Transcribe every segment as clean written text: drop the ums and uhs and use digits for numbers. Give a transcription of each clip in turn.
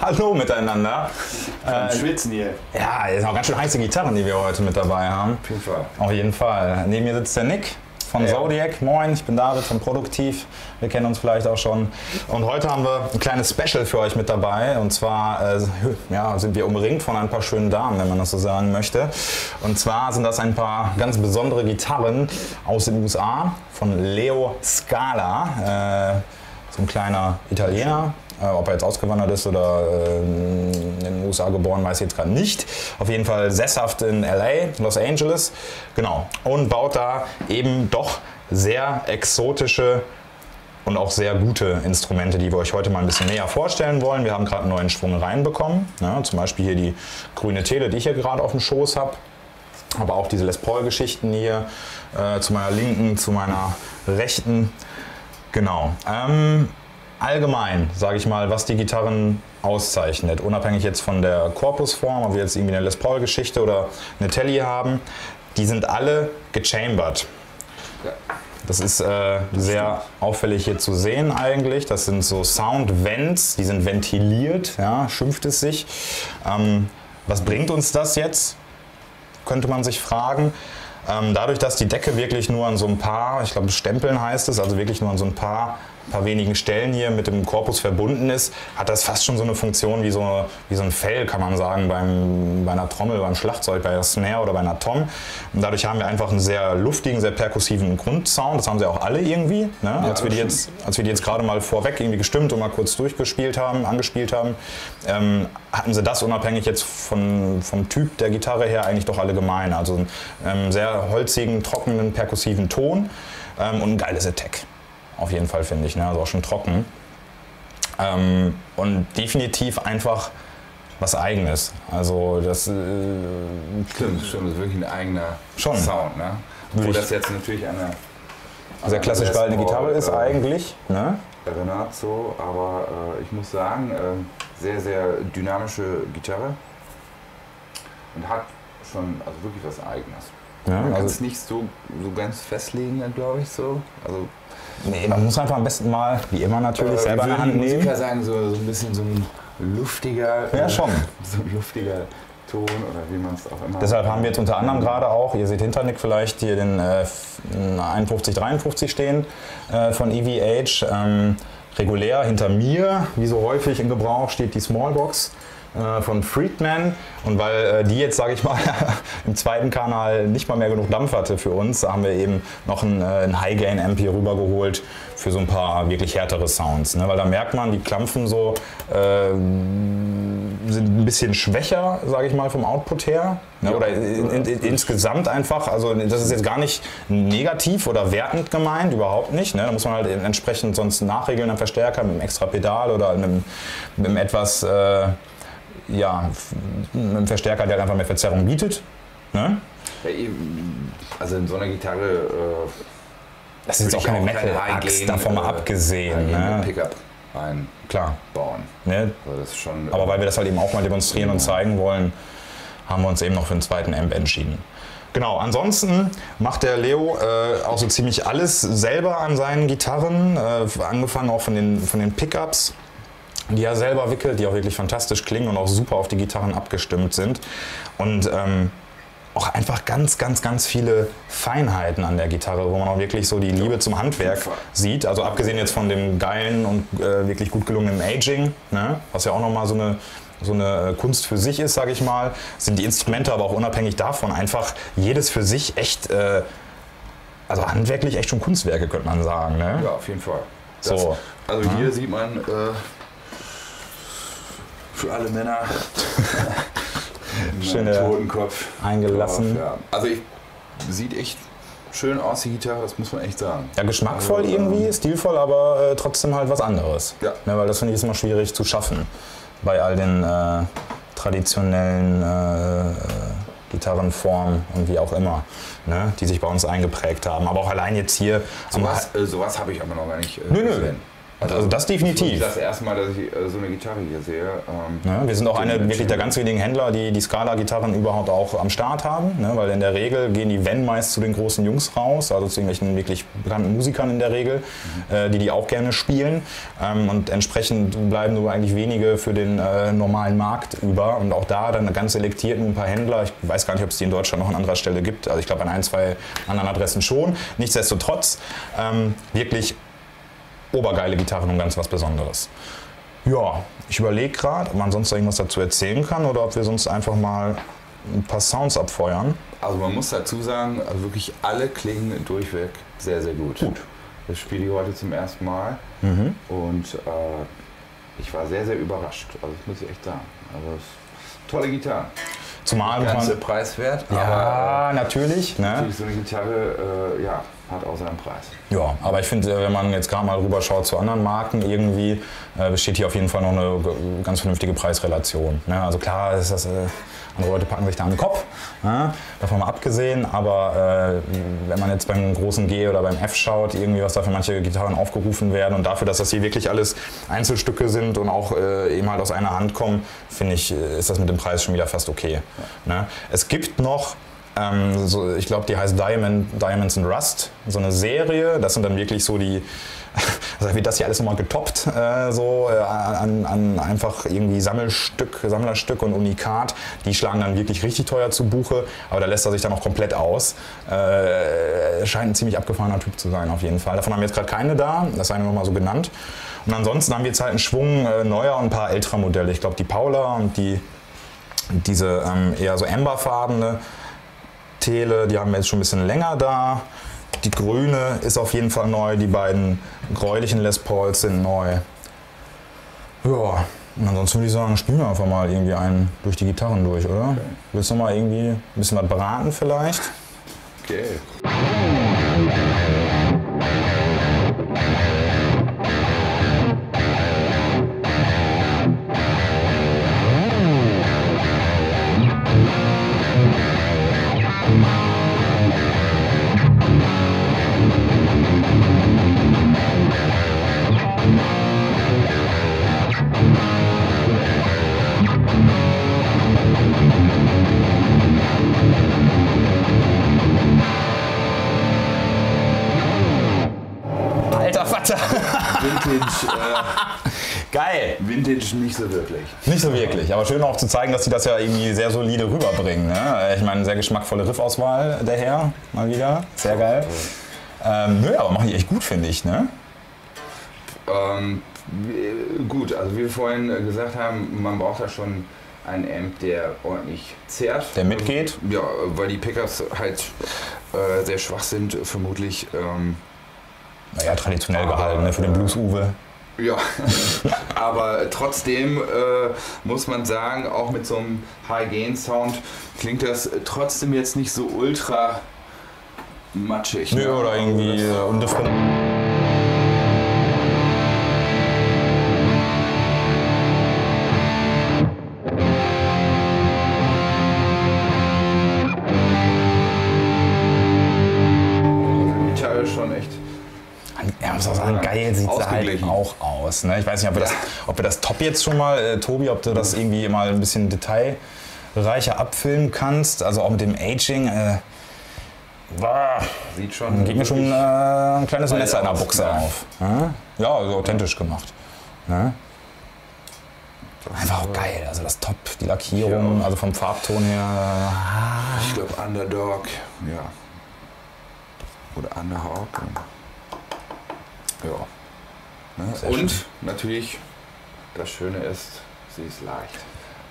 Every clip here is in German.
Hallo miteinander. Schwitzen hier. Ja, es sind auch ganz schön heiße Gitarren, die wir heute mit dabei haben. Auf jeden Fall. Auf jeden Fall. Neben mir sitzt der Nick von Zodiac. Moin, ich bin David von Produktiv. Wir kennen uns vielleicht auch schon. Und heute haben wir ein kleines Special für euch mit dabei. Und zwar sind wir umringt von ein paar schönen Damen, wenn man das so sagen möchte. Und zwar sind das ein paar ganz besondere Gitarren aus den USA von Leo Scala. So ein kleiner Italiener. Ob er jetzt ausgewandert ist oder in den USA geboren, weiß ich jetzt gerade nicht. Auf jeden Fall sesshaft in LA, Los Angeles. Genau. Und baut da eben doch sehr exotische und auch sehr gute Instrumente, die wir euch heute mal ein bisschen näher vorstellen wollen. Wir haben gerade einen neuen Schwung reinbekommen. Ja, zum Beispiel hier die grüne Tele, die ich hier gerade auf dem Schoß habe. Aber auch diese Les Paul-Geschichten hier zu meiner linken, zu meiner rechten. Genau. Allgemein, sage ich mal, was die Gitarren auszeichnet, unabhängig jetzt von der Korpusform, ob wir jetzt irgendwie eine Les Paul-Geschichte oder eine Telly haben, die sind alle gechambert. Das ist sehr auffällig hier zu sehen eigentlich. Das sind so Sound-Vents, die sind ventiliert, ja, schimpft es sich. Was bringt uns das jetzt, könnte man sich fragen. Dadurch, dass die Decke wirklich nur an so ein paar, ich glaube Stempeln heißt es, also wirklich nur an so ein paar wenigen Stellen hier mit dem Korpus verbunden ist, hat das fast schon so eine Funktion wie so ein Fell, kann man sagen, bei einer Trommel, beim Schlagzeug, bei der Snare oder bei einer Tom. Und dadurch haben wir einfach einen sehr luftigen, sehr perkussiven Grundsound. Das haben sie auch alle irgendwie. Ne? Ja, als wir die jetzt gerade mal vorweg irgendwie gestimmt und mal kurz durchgespielt haben, angespielt haben, hatten sie das unabhängig jetzt vom Typ der Gitarre her eigentlich doch alle gemein. Also einen sehr holzigen, trockenen, perkussiven Ton und ein geiles Attack. Auf jeden Fall, finde ich, ne? Also auch schon trocken. Und definitiv einfach was Eigenes. Also das Stimmt, das ist wirklich ein eigener Sound. Ne? Wo das jetzt natürlich eine sehr klassisch gehaltene Gitarre ist eigentlich. Ne? Erinnert so, aber ich muss sagen, sehr, sehr dynamische Gitarre und hat schon wirklich was Eigenes. Ja, man kann es nicht so ganz festlegen, glaube ich, so. Also, nee, man muss einfach am besten mal, wie immer natürlich, selber in der Hand nehmen. Ich würde sagen, so ein bisschen so ein luftiger, ja, schon. So ein luftiger Ton oder wie man es auch immer. Deshalb haben wir jetzt unter anderem gerade auch, ihr seht hinter Nick vielleicht hier den 5153 stehen von EVH. Regulär hinter mir, wie so häufig in Gebrauch, steht die Smallbox von Friedman, und weil die jetzt, sage ich mal, im zweiten Kanal nicht mal mehr genug Dampf hatte für uns, haben wir eben noch einen High-Gain-Amp hier rübergeholt für so ein paar wirklich härtere Sounds, ne? Weil da merkt man, die Klampfen so sind ein bisschen schwächer, sage ich mal, vom Output her, ne? Ja, oder insgesamt einfach, also das ist jetzt gar nicht negativ oder wertend gemeint, überhaupt nicht, ne? Da muss man halt entsprechend sonst nachregeln am Verstärker mit einem extra Pedal oder mit einem etwas ein Verstärker, der einfach mehr Verzerrung bietet. Ne? Also in so einer Gitarre. Das ist jetzt auch keine Metal-Axt, davon mal abgesehen. Ne? Pickup einbauen. Klar. Ne? Also das ist schon, aber weil wir das halt eben auch mal demonstrieren und zeigen wollen, haben wir uns eben noch für einen zweiten Amp entschieden. Genau, ansonsten macht der Leo auch so ziemlich alles selber an seinen Gitarren, angefangen auch von den Pickups, die er selber wickelt, die auch wirklich fantastisch klingen und auch super auf die Gitarren abgestimmt sind. Und auch einfach ganz, ganz, ganz viele Feinheiten an der Gitarre, wo man auch wirklich so die Liebe zum Handwerk sieht. Also abgesehen jetzt von dem geilen und wirklich gut gelungenen Aging, ne, was ja auch nochmal so eine Kunst für sich ist, sage ich mal, sind die Instrumente aber auch unabhängig davon einfach jedes für sich echt, also handwerklich echt schon Kunstwerke, könnte man sagen. Ne? Ja, auf jeden Fall. So. Also hier sieht man für alle Männer schön Totenkopf eingelassen. Ja. Also sieht echt schön aus, die Gitarre, das muss man echt sagen. Ja, geschmackvoll also, irgendwie, stilvoll, aber trotzdem halt was anderes. Ja. Ja, weil das finde ich ist immer schwierig zu schaffen bei all den traditionellen Gitarrenformen und wie auch immer, ne, die sich bei uns eingeprägt haben. Aber auch allein jetzt hier... Sowas habe ich aber noch gar nicht gesehen. Also das definitiv. Das ist das erste Mal, dass ich so eine Gitarre hier sehe. Ja, wir sind auch eine wirklich der ganz wenigen Händler, die die Scala-Gitarren überhaupt auch am Start haben, ne? Weil in der Regel gehen die, wenn, meist zu den großen Jungs raus, also zu irgendwelchen wirklich bekannten Musikern in der Regel, die auch gerne spielen. Und entsprechend bleiben nur eigentlich wenige für den normalen Markt über. Und auch da dann ganz selektiert nur ein paar Händler. Ich weiß gar nicht, ob es die in Deutschland noch an anderer Stelle gibt. Also ich glaube an ein, zwei anderen Adressen schon. Nichtsdestotrotz wirklich obergeile Gitarren und ganz was Besonderes. Ja, ich überlege gerade, ob man sonst irgendwas dazu erzählen kann oder ob wir sonst einfach mal ein paar Sounds abfeuern. Also man muss dazu sagen, also wirklich alle klingen durchweg sehr, sehr gut. Das spiele ich heute zum ersten Mal und ich war sehr, sehr überrascht. Also das muss ich echt sagen. Also tolle Gitarre. Zumal ganze preiswert, ja, aber natürlich. Ne? Natürlich so eine Gitarre, hat auch seinen Preis. Ja, aber ich finde, wenn man jetzt gerade mal rüberschaut zu anderen Marken, irgendwie besteht hier auf jeden Fall noch eine ganz vernünftige Preisrelation. Ne? Also klar, ist das, andere Leute packen sich da an den Kopf, ne? Davon mal abgesehen, aber wenn man jetzt beim großen G oder beim F schaut, irgendwie was da für manche Gitarren aufgerufen werden und dafür, dass das hier wirklich alles Einzelstücke sind und auch eben halt aus einer Hand kommen, finde ich, ist das mit dem Preis schon wieder fast okay. Ja. Ne? Es gibt noch ich glaube, die heißt Diamonds and Rust, so eine Serie. Das sind dann wirklich so die, also wird das hier alles nochmal getoppt, an einfach irgendwie Sammlerstück und Unikat. Die schlagen dann wirklich richtig teuer zu Buche, aber da lässt er sich dann auch komplett aus. Scheint ein ziemlich abgefahrener Typ zu sein auf jeden Fall. Davon haben wir jetzt gerade keine da, das sei nur noch mal so genannt. Und ansonsten haben wir jetzt halt einen Schwung neuer und ein paar älterer Modelle. Ich glaube, die Paula und diese eher so amberfarbene Tele, die haben wir jetzt schon ein bisschen länger da. Die grüne ist auf jeden Fall neu, die beiden gräulichen Les Pauls sind neu. Ja, und ansonsten würde ich sagen, spielen wir einfach mal irgendwie einen durch die Gitarren durch, oder? Okay. Willst du mal irgendwie ein bisschen was beraten vielleicht? Okay. Alter Vater! Vintage. Geil! Vintage nicht so wirklich. Nicht so wirklich, aber schön auch zu zeigen, dass die das ja irgendwie sehr solide rüberbringen. Ne? Ich meine, sehr geschmackvolle Riffauswahl, der Herr, mal wieder. Sehr geil. Nö, aber machen die echt gut, finde ich, ne? Gut, also wie wir vorhin gesagt haben, man braucht da schon einen Amp, der ordentlich zerrt. Der mitgeht? Ja, weil die Pickups halt sehr schwach sind, vermutlich. Naja, traditionell gehalten, ne, für den Blues-Uwe. Ja, aber trotzdem muss man sagen, auch mit so einem High-Gain-Sound klingt das trotzdem jetzt nicht so ultra matschig. Nö, ne? Oder irgendwie undifferent. Ja, muss auch sagen, geil sieht sie halt auch aus. Ne? Ich weiß nicht, ob wir das Top jetzt schon mal, Tobi, ob du das irgendwie mal ein bisschen detailreicher abfilmen kannst. Also auch mit dem Aging. Sieht schon. Geht mir schon ein kleines Messer in der Buchse auf. Ja, also authentisch gemacht. Ne? Einfach auch geil. Also das Top, die Lackierung, also vom Farbton her. Ich glaube Underdog, ja. Oder Underhawk. Ja. Ne? Und schön. Natürlich, das Schöne ist, sie ist leicht.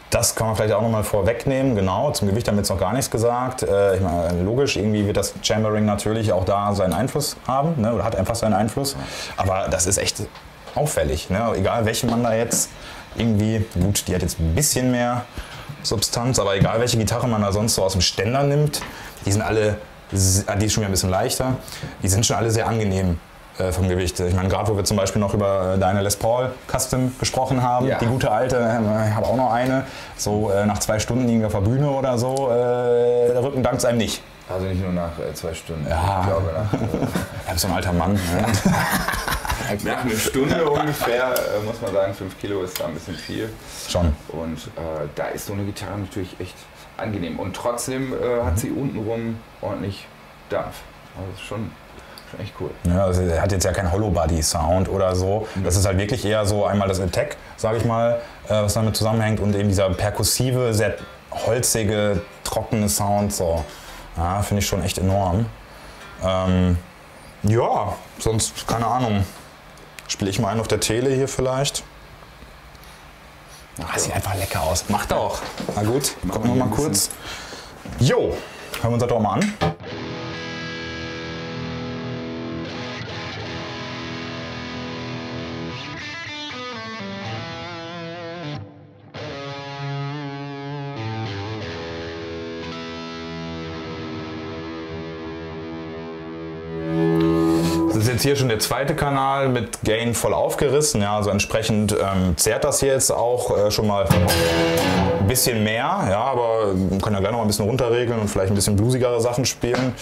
Das kann man vielleicht auch nochmal vorwegnehmen, genau. Zum Gewicht haben wir jetzt noch gar nichts gesagt. Ich meine, logisch, irgendwie wird das Chambering natürlich auch da seinen Einfluss haben, ne? Oder hat einfach seinen Einfluss. Aber das ist echt auffällig, ne? Egal welchen man da jetzt irgendwie, gut, die hat jetzt ein bisschen mehr Substanz, aber egal welche Gitarre man da sonst so aus dem Ständer nimmt, die sind alle, die ist schon wieder ein bisschen leichter, die sind schon alle sehr angenehm. Vom Gewicht. Ich meine, gerade wo wir zum Beispiel noch über deine Les Paul Custom gesprochen haben, die gute alte, ich habe auch noch eine, so nach 2 Stunden liegen wir auf der Bühne oder so, der Rücken dankt einem nicht. Also nicht nur nach 2 Stunden, ja. Ich glaube nach... Er ist so ein alter Mann. Ne? Nach einer Stunde ungefähr muss man sagen, 5 Kilo ist da ein bisschen viel. Schon. Und da ist so eine Gitarre natürlich echt angenehm. Und trotzdem hat sie untenrum ordentlich Dampf. Also das ist schon echt cool. Ja, also er hat jetzt ja keinen Hollow-Body-Sound oder so. Das ist halt wirklich eher so einmal das Attack, sage ich mal, was damit zusammenhängt und eben dieser perkussive, sehr holzige, trockene Sound. So. Ja, finde ich schon echt enorm. Ja, sonst, keine Ahnung. Spiele ich mal einen auf der Tele hier vielleicht? Ach, sieht einfach lecker aus. Mach doch. Na gut, gucken wir mal kurz. Jo, hören wir uns das doch mal an. Das ist jetzt hier schon der zweite Kanal mit Gain voll aufgerissen, ja, also entsprechend zerrt das hier jetzt auch schon mal ein bisschen mehr, ja, aber man kann ja gleich noch mal ein bisschen runterregeln und vielleicht ein bisschen bluesigere Sachen spielen.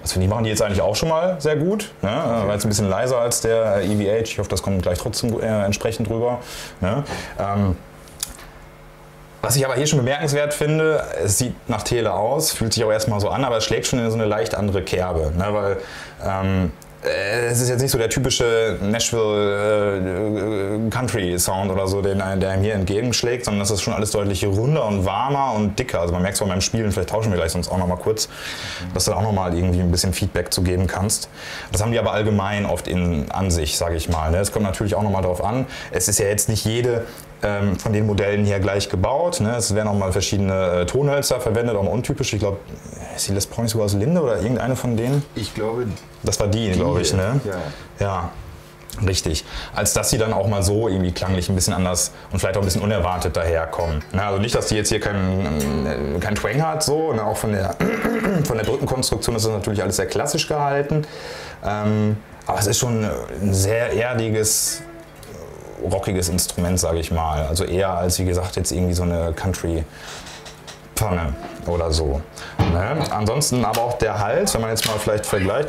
Das finde ich, machen die jetzt eigentlich auch schon mal sehr gut. Ne? War jetzt ein bisschen leiser als der EVH. Ich hoffe, das kommt gleich trotzdem entsprechend rüber. Ne? Was ich aber hier schon bemerkenswert finde, es sieht nach Tele aus, fühlt sich auch erstmal so an, aber es schlägt schon in so eine leicht andere Kerbe. Ne? Weil es ist jetzt nicht so der typische Nashville Country Sound oder so, der ihm hier entgegenschlägt, sondern das ist schon alles deutlich runder und warmer und dicker. Also man merkt es auch beim Spielen, vielleicht tauschen wir gleich sonst auch noch mal kurz, dass du da auch noch mal irgendwie ein bisschen Feedback zu geben kannst. Das haben die aber allgemein oft an sich, sage ich mal. Es kommt natürlich auch noch mal darauf an. Es ist ja jetzt nicht jede von den Modellen hier gleich gebaut. Ne? Es werden auch mal verschiedene Tonhölzer verwendet, auch mal untypisch. Ich glaube, ist die Les Paul nicht sogar aus Linde oder irgendeine von denen? Ich glaube, das war die glaube ich. Ne? Ja. Ja, richtig. Als dass sie dann auch mal so irgendwie klanglich ein bisschen anders und vielleicht auch ein bisschen unerwartet daherkommen. Ne? Also nicht, dass die jetzt hier kein Twang hat, so. Ne? Auch von der Brückenkonstruktion ist das natürlich alles sehr klassisch gehalten. Aber es ist schon ein sehr erdiges, rockiges Instrument, sage ich mal. Also eher als, wie gesagt, jetzt irgendwie so eine Country-Pfanne oder so. Ne? Ansonsten aber auch der Hals, wenn man jetzt mal vielleicht vergleicht.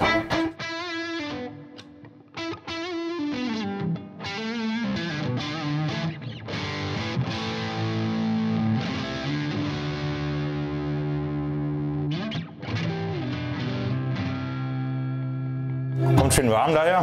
Kommt schön warm daher.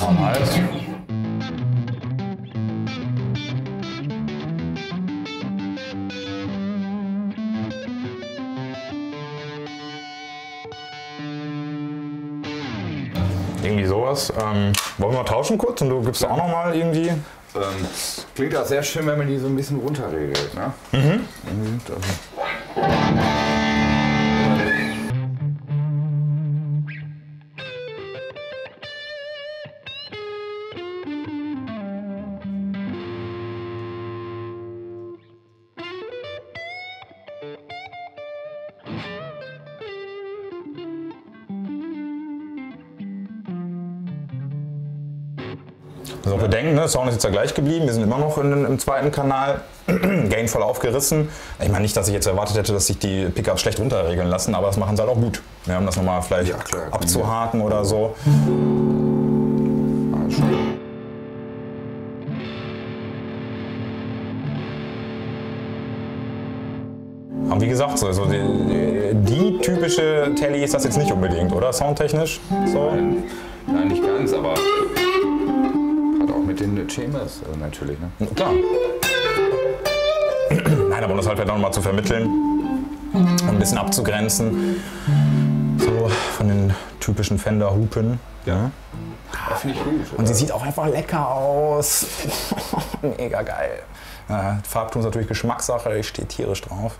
Am Hals. Irgendwie sowas. Wollen wir mal tauschen kurz und du gibst auch noch mal irgendwie? Klingt auch sehr schön, wenn man die so ein bisschen runterregelt. Ne? Also auch bedenken, ne? Sound ist jetzt ja gleich geblieben, wir sind immer noch im zweiten Kanal, Gain voll aufgerissen. Ich meine nicht, dass ich jetzt erwartet hätte, dass sich die Pickups schlecht runterregeln lassen, aber das machen sie halt auch gut. Ja, um das nochmal vielleicht abzuhaken oder so. Aber wie gesagt, so die typische Telly ist das jetzt nicht unbedingt, oder? Soundtechnisch? So? Nein, nicht ganz, aber hat auch mit den Chambers natürlich, ne? Klar. Nein, aber um das halt noch mal zu vermitteln, ein bisschen abzugrenzen, so von den typischen Fender-Hupen. Ja. Finde ich gut. Und sie sieht auch einfach lecker aus. Mega geil. Farbton ist natürlich Geschmackssache, ich stehe tierisch drauf.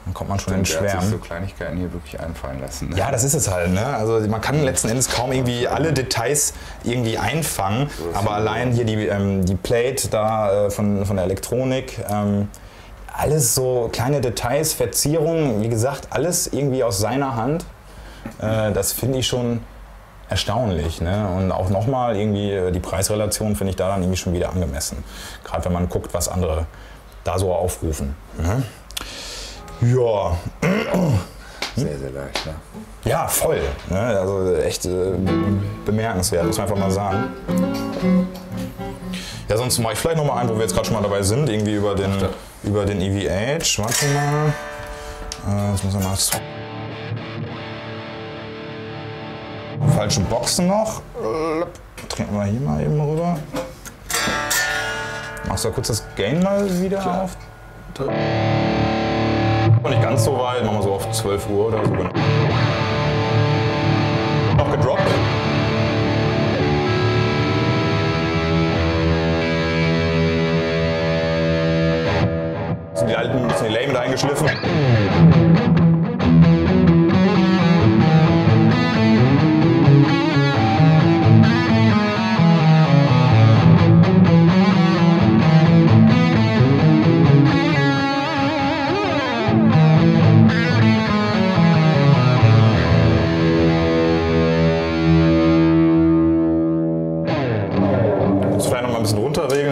Dann kommt man schon in den Der hat sich Schwärmen. so Kleinigkeiten hier wirklich einfallen lassen. Ne? Ja, das ist es halt. Ne? Also man kann letzten Endes kaum irgendwie alle Details irgendwie einfangen, aber allein hier die Plate da von der Elektronik, alles so kleine Details, Verzierungen, wie gesagt, alles irgendwie aus seiner Hand. Das finde ich schon erstaunlich. Ne? Und auch nochmal irgendwie die Preisrelation finde ich da dann irgendwie schon wieder angemessen. Gerade wenn man guckt, was andere da so aufrufen. Ne? Ja. Sehr, sehr leicht, ne? Ja, voll. Ne? Also echt bemerkenswert, muss man einfach mal sagen. Ja, sonst mache ich vielleicht noch mal einen, wo wir jetzt gerade schon mal dabei sind, irgendwie über den EVH. Warte mal. Jetzt muss ich mal falschen Boxen noch. Treten wir hier mal eben rüber. Machst du kurz das Gain mal wieder auf? Nicht ganz so weit, machen wir so auf 12 Uhr oder so. Noch gedroppt. Sind die alten ein bisschen Delay mit eingeschliffen.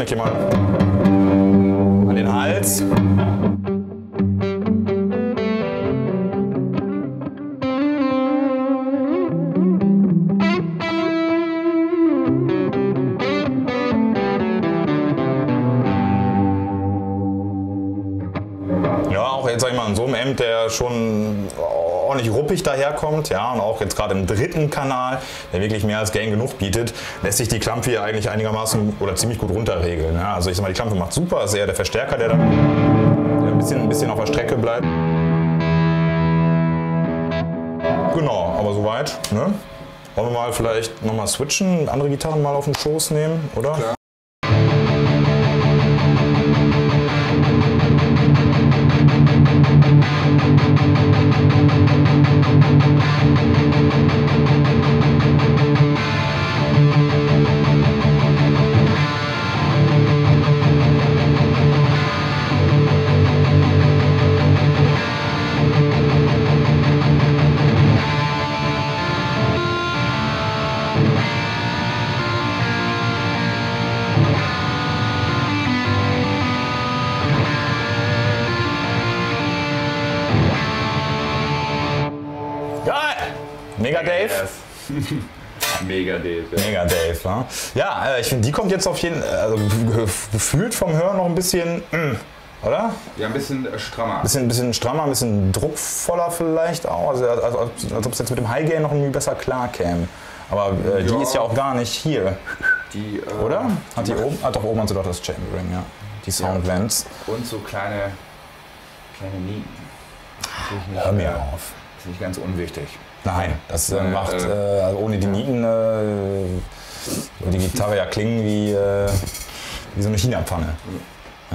Ich gehe mal an den Hals. Ja, auch jetzt sag ich mal in so einem Amp, der schon ordentlich ruppig daherkommt, ja, und auch jetzt gerade im dritten Kanal, der wirklich mehr als Gain genug bietet, lässt sich die Klampe hier eigentlich einigermaßen oder ziemlich gut runterregeln. Ja. Also ich sag mal, die Klampe macht super, ist eher der Verstärker, der dann ein bisschen auf der Strecke bleibt. Genau, aber soweit. Ne? Wollen wir mal vielleicht nochmal switchen, andere Gitarren mal auf den Schoß nehmen, oder? Klar. Mega Dave. Mega Dave. Ja. Mega Dave, ja. Ja, ich finde, die kommt jetzt auf jeden Fall, also gefühlt vom Hören noch ein bisschen, oder? Ja, ein bisschen strammer. Bisschen strammer, ein bisschen druckvoller vielleicht auch. Also, als ob es jetzt mit dem High Gain noch irgendwie besser klar käme. Aber die ist ja auch gar nicht hier. Die, oder? Hat die oben? Doch, oben hat sie doch das Chambering, ja. Die Sound Vents. Und so kleine Nieten. Hör mir auf. Ist nicht ganz unwichtig. Nein, das macht also ohne die Nieten die Gitarre ja klingen wie so eine China-Pfanne.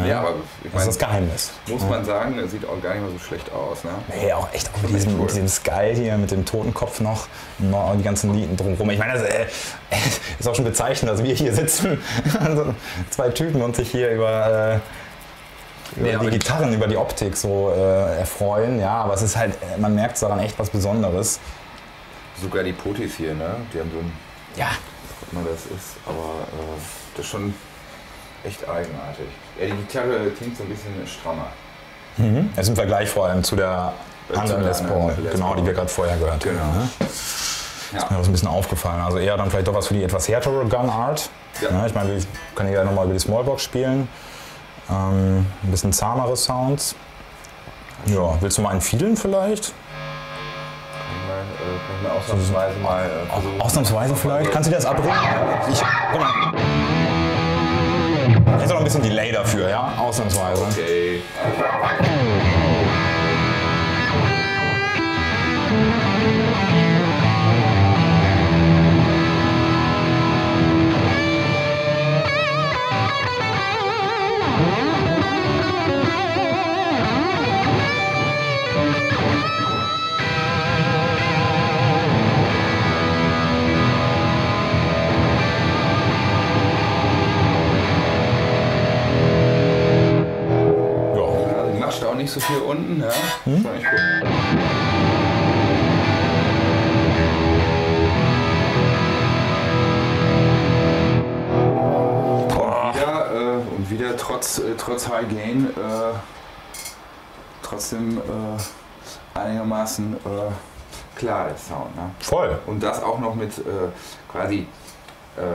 Ja, aber ich das ist das Geheimnis. Muss man sagen, das sieht auch gar nicht mal so schlecht aus. Ne? Nee, auch echt auch mit diesem Skull hier, mit dem Totenkopf noch die ganzen Nieten drumherum. Ich meine, das ist auch schon bezeichnend, dass wir hier sitzen, also zwei Typen und sich hier über die Gitarren, über die Optik so erfreuen. Ja, aber es ist halt, man merkt daran echt was Besonderes. Sogar die Potis hier, ne? Die haben so ein... Ja. Was immer das ist, aber das ist schon echt eigenartig. Ja, die Gitarre klingt so ein bisschen strammer. Mhm. Das ist im Vergleich vor allem zu der anderen Les Paul, genau, die wir gerade vorher gehört haben. Ne? Ja. Ist mir das ein bisschen aufgefallen. Also eher dann vielleicht doch was für die etwas härtere Gun-Art. Ja. Ja, ich meine, wir können ja nochmal über die Smallbox spielen. Ein bisschen zahmere Sounds. Ja, willst du mal einen Fiedlen vielleicht? Kann mir ausnahmsweise mal versuchen. Ausnahmsweise vielleicht? Kannst du dir das abbringen? Guck mal. Jetzt noch ein bisschen Delay dafür, ja? Ausnahmsweise. Okay. Nicht so viel unten, ja? Das war echt gut. Und wieder trotz High Gain trotzdem einigermaßen klar der Sound. Ne? Voll. Und das auch noch mit quasi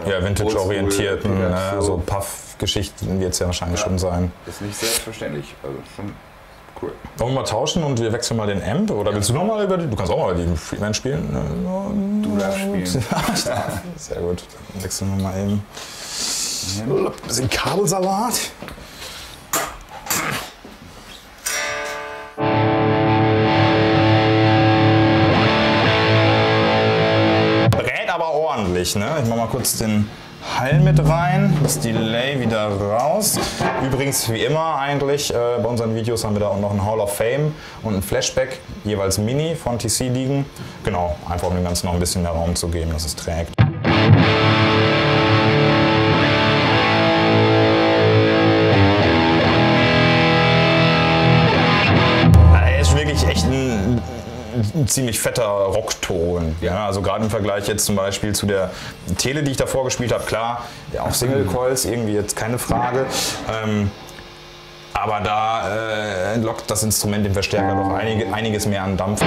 ja, vintage-orientierten, so Puff-Geschichten wird es ja wahrscheinlich schon sein. Ist nicht selbstverständlich, also schon cool. Wollen wir mal tauschen und wir wechseln mal den Amp? Oder willst du nochmal über die? Du kannst auch mal den Freeman spielen. Du darfst spielen. Sehr gut, dann wechseln wir mal eben. Ein bisschen Kabelsalat. Ordentlich, ne? Ich mache mal kurz den Hall mit rein, das Delay wieder raus. Übrigens, wie immer eigentlich, bei unseren Videos haben wir da auch noch ein Hall of Fame und ein Flashback, jeweils Mini von TC liegen. Genau, einfach um dem Ganzen noch ein bisschen mehr Raum zu geben, dass es trägt. Er ist wirklich echt ein ziemlich fetter Rockton. Ja, also gerade im Vergleich jetzt zum Beispiel zu der Tele, die ich davor gespielt habe, klar, ja, auch Single Coils, irgendwie jetzt keine Frage. Aber da lockt das Instrument den Verstärker doch einiges mehr an Dampf.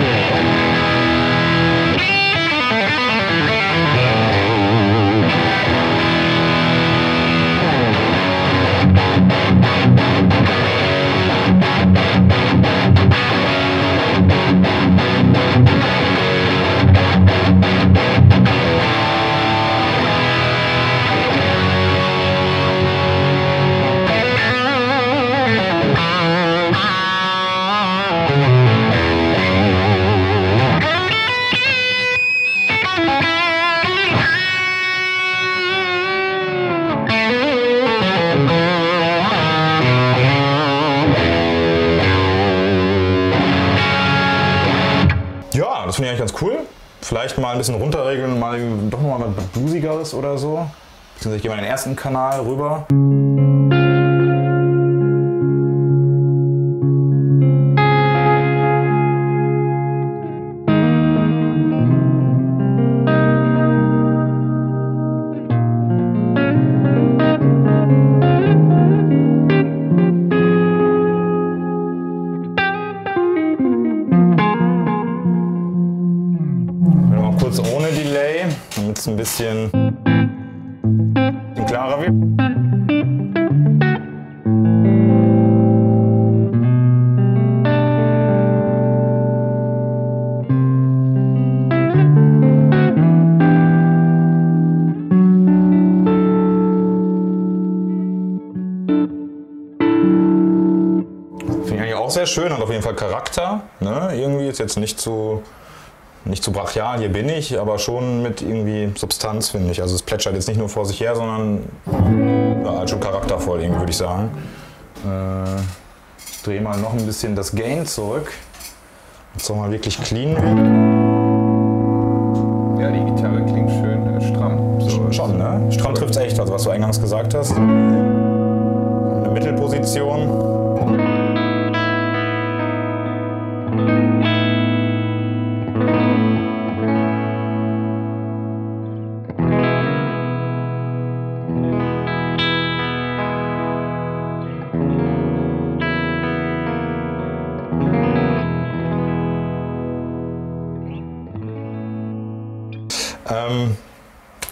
Das finde ich eigentlich ganz cool. Vielleicht mal ein bisschen runterregeln, mal doch mal was Bluesigeres oder so. Beziehungsweise ich gehe mal in den ersten Kanal rüber. Kurz ohne Delay, damit es ein bisschen klarer wird. Finde ich eigentlich auch sehr schön, hat auf jeden Fall Charakter. Ne? Irgendwie ist jetzt nicht zu brachial, hier bin ich, aber schon mit irgendwie Substanz, finde ich. Also es plätschert jetzt nicht nur vor sich her, sondern ja, halt schon charaktervoll, irgendwie, würde ich sagen. Ich drehe mal noch ein bisschen das Gain zurück. Jetzt auch mal wirklich clean wird. Ja, die Gitarre klingt schön stramm. So schon, ne? Stramm trifft es echt, also was du eingangs gesagt hast. Eine Mittelposition.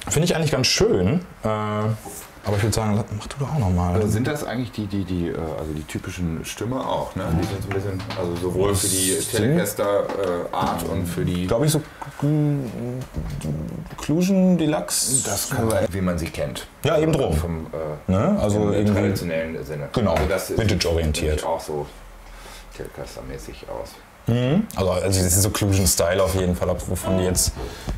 Finde ich eigentlich ganz schön. Aber ich würde sagen, mach du doch auch nochmal. Also sind das eigentlich die typischen Stimme auch, ne? Die sind so ein bisschen, also sowohl für die Telecaster-Art und für die... Glaube ich so Occlusion Deluxe. Das kann sein, wie man sie kennt. Ja, eben drum. Vom ne? Also im traditionellen Sinne. Genau, also das Vintage-orientiert. Sieht auch so Telecaster-mäßig aus. Also das ist Occlusion-Style auf jeden Fall, wovon die jetzt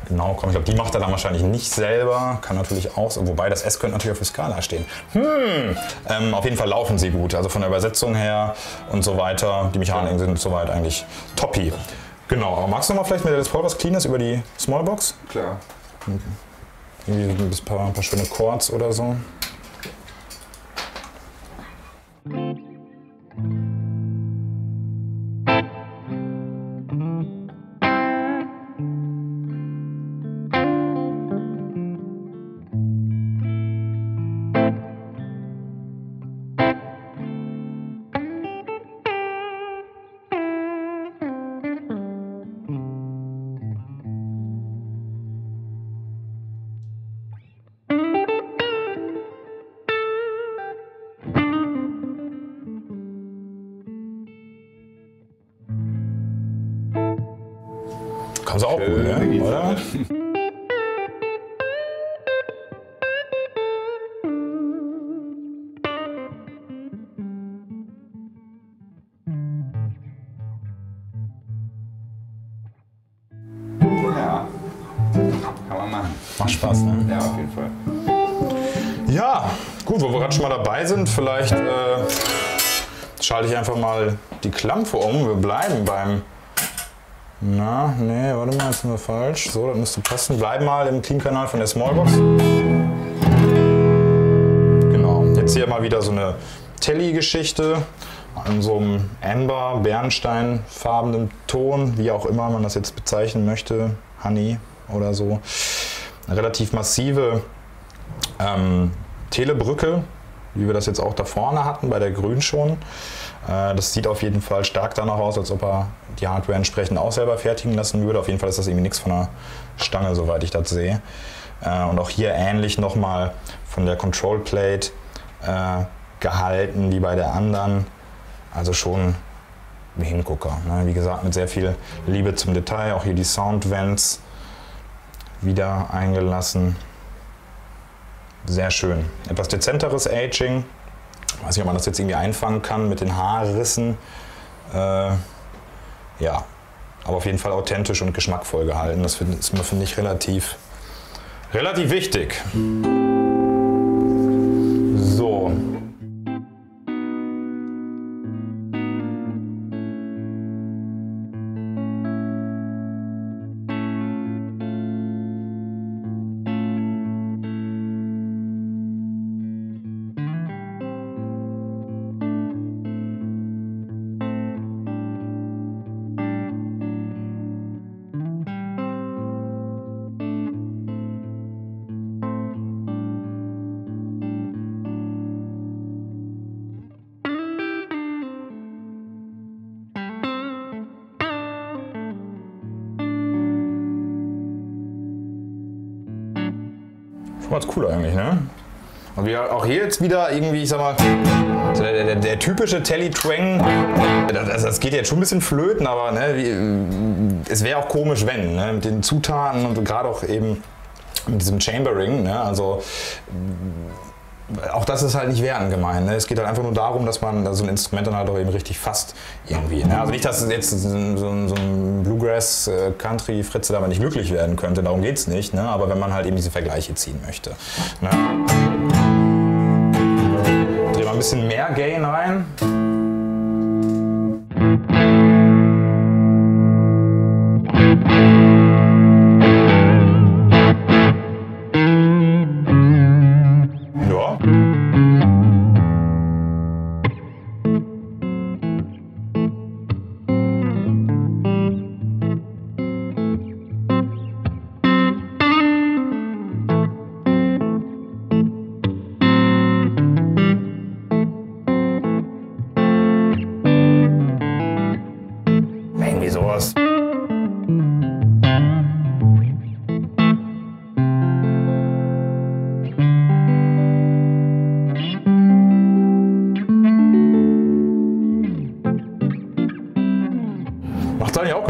genau kommen. Ich glaube, die macht er dann wahrscheinlich nicht selber, kann natürlich auch, wobei das S könnte natürlich auf der Skala stehen. Auf jeden Fall laufen sie gut, also von der Übersetzung her und so weiter, die Mechaniken sind soweit eigentlich toppi. Genau, aber magst du noch mal vielleicht mit der Les Paul was Cleanes über die Smallbox? Klar. Irgendwie ein paar schöne Chords oder so. Kannst du auch gut, ne? Oder? Ja, kann man machen. Macht Spaß, ne? Ja, auf jeden Fall. Ja, gut, wo wir gerade schon mal dabei sind, vielleicht schalte ich einfach mal die Klampe um. Wir bleiben beim... Na, nee, warte mal, jetzt sind wir falsch. So, das müsste passen. Bleiben mal im Clean-Kanal von der Smallbox. Genau, jetzt hier mal wieder so eine Telly-Geschichte in so einem Amber, Bernsteinfarbenen Ton, wie auch immer man das jetzt bezeichnen möchte, Honey oder so. Eine relativ massive Telebrücke, wie wir das jetzt auch da vorne hatten, bei der Grün schon. Das sieht auf jeden Fall stark danach aus, als ob er die Hardware entsprechend auch selber fertigen lassen würde. Auf jeden Fall ist das irgendwie nichts von der Stange, soweit ich das sehe. Und auch hier ähnlich nochmal von der Control Plate gehalten wie bei der anderen. Also schon ein Hingucker. Ne? Wie gesagt, mit sehr viel Liebe zum Detail. Auch hier die Soundvents wieder eingelassen. Sehr schön. Etwas dezenteres Aging. Ich weiß nicht, ob man das jetzt irgendwie einfangen kann mit den Haarrissen. Ja, aber auf jeden Fall authentisch und geschmackvoll gehalten. Das ist mir, finde ich, relativ wichtig. So. Schon ganz cool eigentlich, ne? Und wir auch hier jetzt wieder irgendwie, ich sag mal, der typische Telly-Twang, das geht jetzt schon ein bisschen flöten, aber ne, es wäre auch komisch, wenn, ne, mit den Zutaten und gerade auch eben mit diesem Chambering, ne, also auch das ist halt nicht wertend gemeint. Ne? Es geht halt einfach nur darum, dass man so ein Instrument dann halt auch eben richtig fasst irgendwie. Ne? Also nicht, dass jetzt so ein Bluegrass-Country-Fritze damit nicht glücklich werden könnte, darum geht es nicht. Ne? Aber wenn man halt eben diese Vergleiche ziehen möchte. Ne? Dreh mal ein bisschen mehr Gain rein.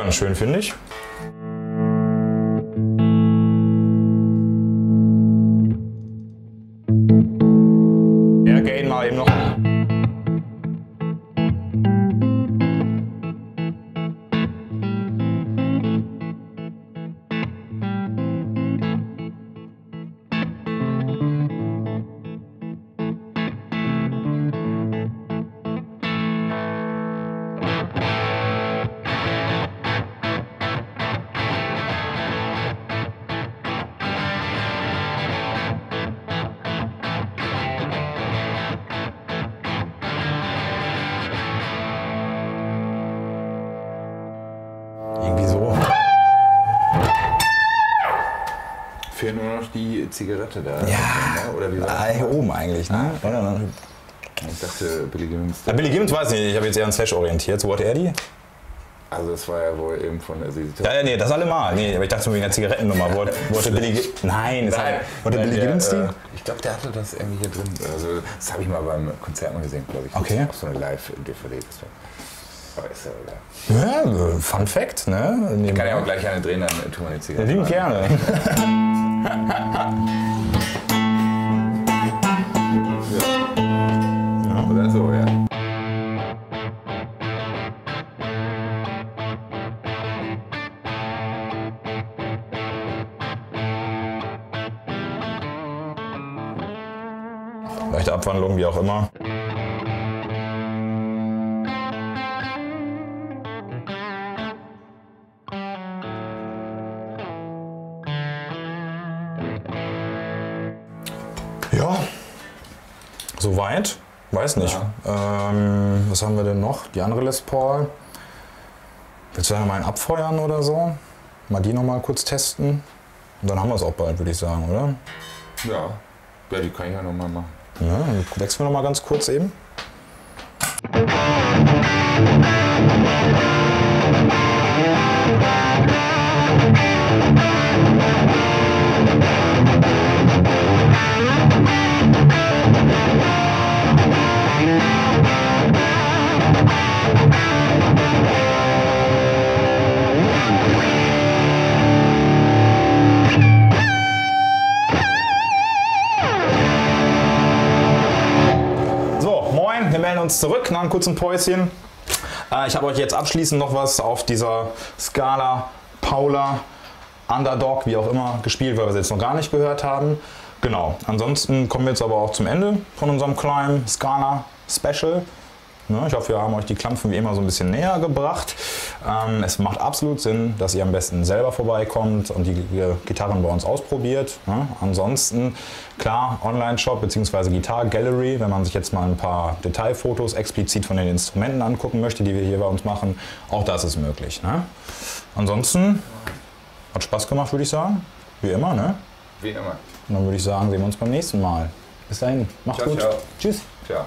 ganz schön, finde ich. Ja, Gain mal eben noch. Irgendwie so. Fehlt nur noch die Zigarette da. Ja, oder wie war hier oben eigentlich, ne? Ich dachte, Billy Gibbons. Ja, Billy Gibbons weiß ich nicht, ich habe jetzt eher an Slash orientiert. So, wo hat er die? Also das war ja wohl eben von der Ja, nee, das allemal. Nee, aber ich dachte nur wegen der Zigarettennummer. Wo hatte Billy Gibbons? Nein, wollte Billy Gibbons die? Ich glaube, der hatte das irgendwie hier drin. Also das habe ich mal beim Konzert mal gesehen, glaube ich. Okay. Auf so eine Live-DVD. Aber ist ja egal. Ja, Fun Fact, ne? Ich kann ja auch gleich eine drehen, dann tun wir die Zigarette. Lieben gerne. Ja. Oder so, ja. Leichte Abwandlung, wie auch immer. Ja, soweit. Weiß nicht. Ja. Was haben wir denn noch? Die andere Les Paul. Willst du da mal einen abfeuern oder so? Mal die noch mal kurz testen. Und dann haben wir es auch bald, würde ich sagen, oder? Ja. Ja, die kann ich ja nochmal machen. Ja, dann wechseln wir noch mal ganz kurz eben. Wir melden uns zurück nach einem kurzen Päuschen. Ich habe euch jetzt abschließend noch was auf dieser Scala, Paula, Underdog, wie auch immer, gespielt, weil wir sie jetzt noch gar nicht gehört haben. Genau, ansonsten kommen wir jetzt aber auch zum Ende von unserem kleinen Scala Special. Ich hoffe, wir haben euch die Klampfen wie immer so ein bisschen näher gebracht. Es macht absolut Sinn, dass ihr am besten selber vorbeikommt und die Gitarren bei uns ausprobiert. Ansonsten, klar, Online-Shop bzw. Gitarre-Gallery, wenn man sich jetzt mal ein paar Detailfotos explizit von den Instrumenten angucken möchte, die wir hier bei uns machen, auch das ist möglich. Ansonsten, hat Spaß gemacht, würde ich sagen. Wie immer, ne? Wie immer. Und dann würde ich sagen, sehen wir uns beim nächsten Mal. Bis dahin, macht's gut. Ciao. Tschüss. Ciao.